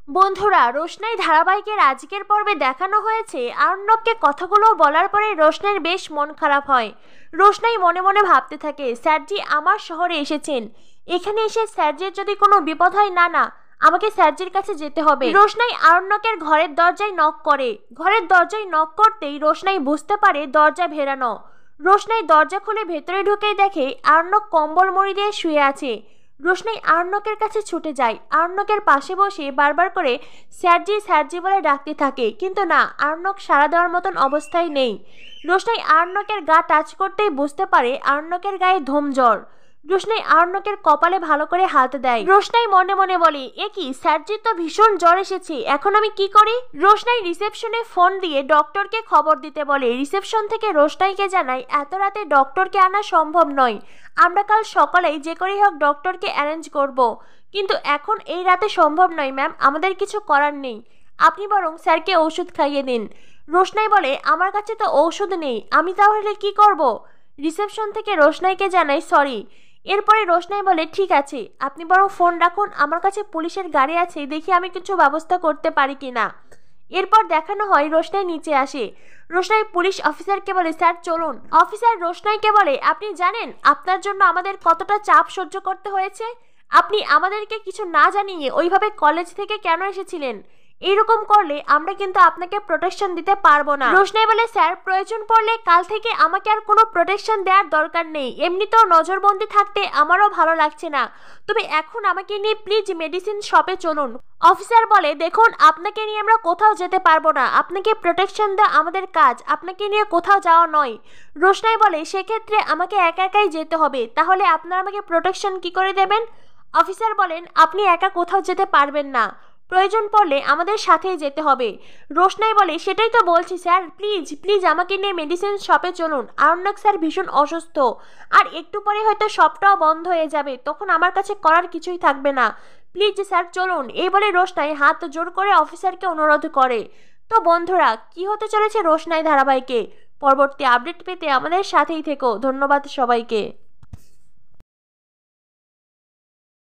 বন্ধুরা, রোশনাই ধারাবাহিকের আজকের পর্বে দেখানো হয়েছে আরণ্যককে কথাগুলো বলার পরে রোশনাইয়ের বেশ মন খারাপ হয়। রোশনাই মনে মনে ভাবতে থাকে, স্যারজি আমার শহরে এসেছেন, এখানে এসে স্যারজির যদি কোনো বিপদ হয়, না না, আমাকে স্যারজির কাছে যেতে হবে। রোশনাই আরণ্যকের ঘরের দরজায় নক করে। ঘরের দরজায় নক করতেই রোশনাই বুঝতে পারে দরজা ভেরানো। রোশনাই দরজা খুলে ভেতরে ঢুকেই দেখে আরণ্যক কম্বল মুড়ি দিয়ে শুয়ে আছে। রোশনাই আরণ্যকের কাছে ছুটে যায়, আরণ্যকের পাশে বসে বারবার করে স্যারজি স্যারজি বলে ডাকতে থাকে, কিন্তু না, আরণ্যক সাড়া দেওয়ার মতন অবস্থায় নেই। রোশনাই আরণ্যকের গা টাচ করতেই বুঝতে পারে আরণ্যকের গায়ে ধুম জ্বর। রোশনাই আরণ্যকের কপালে ভালো করে হাত দেয়। রোশনাই মনে মনে বলে, এ কি, স্যারজির তো ভীষণ জ্বর এসেছে, এখন আমি কি করি? রোশনাই রিসেপশনে ফোন দিয়ে ডক্টরকে খবর দিতে বলে। রিসেপশন থেকে রোশনাইকে জানায় এত রাতে ডক্টরকে আনা সম্ভব নয়, আমরা কাল সকালেই যে করেই হোক ডক্টরকে অ্যারেঞ্জ করব, কিন্তু এখন এই রাতে সম্ভব নয় ম্যাম, আমাদের কিছু করার নেই, আপনি বরং স্যারকে ওষুধ খাইয়ে দিন। রোশনাই বলে, আমার কাছে তো ঔষধ নেই, আমি তাহলে কি করব? রিসেপশন থেকে রোশনাইকে জানাই সরি। এরপরে রোশনাই বলে, ঠিক আছে, আপনি বরং ফোন রাখুন, আমার কাছে পুলিশের গাড়ি আছে, দেখি আমি কিছু ব্যবস্থা করতে পারি কিনা। এরপর দেখানো হয় রোশনাই নিচে আসে। রোশনাই পুলিশ অফিসারকে বলে, স্যার চলুন। অফিসার রোশনাইকে বলে, আপনি জানেন আপনার জন্য আমাদের কতটা চাপ সহ্য করতে হয়েছে? আপনি আমাদেরকে কিছু না জানিয়ে ওইভাবে কলেজ থেকে কেন এসেছিলেন? এইরকম করলে আমরা কিন্তু আপনাকে প্রোটেকশন দিতে পারবো না। রোশনাই বলে, স্যার প্রয়োজন পড়লে কাল থেকে আমাকে আর কোনো প্রোটেকশন দেওয়ার দরকার নেই, এমনিতেও নজরবন্দি থাকতে আমারও ভালো লাগছে না, তবে এখন আমাকে নিয়ে প্লিজ মেডিসিন শপে চলুন। অফিসার বলে, দেখুন, আপনাকে নিয়ে আমরা কোথাও যেতে পারবো না, আপনাকে প্রোটেকশন দেওয়া আমাদের কাজ, আপনাকে নিয়ে কোথাও যাওয়া নয়। রোশনাই বলে, সেক্ষেত্রে আমাকে একা একাই যেতে হবে, তাহলে আপনারা আমাকে প্রোটেকশন কি করে দেবেন? অফিসার বলেন, আপনি একা কোথাও যেতে পারবেন না, প্রয়োজন পড়লে আমাদের সাথেই যেতে হবে। রোশনাই বলে, সেটাই তো বলছি স্যার, প্লিজ প্লিজ আমাকে নিয়ে মেডিসিন শপে চলুন, আরণ্যক স্যার ভীষণ অসুস্থ, আর একটু পরে হয়তো শপটাও বন্ধ হয়ে যাবে, তখন আমার কাছে করার কিছুই থাকবে না, প্লিজ স্যার চলুন। এই বলে রোশনাই হাত জোর করে অফিসারকে অনুরোধ করে। তো বন্ধুরা, কি হতে চলেছে রোশনাই ধারাবাহিকে, পরবর্তী আপডেট পেতে আমাদের সাথেই থেকো। ধন্যবাদ সবাইকে।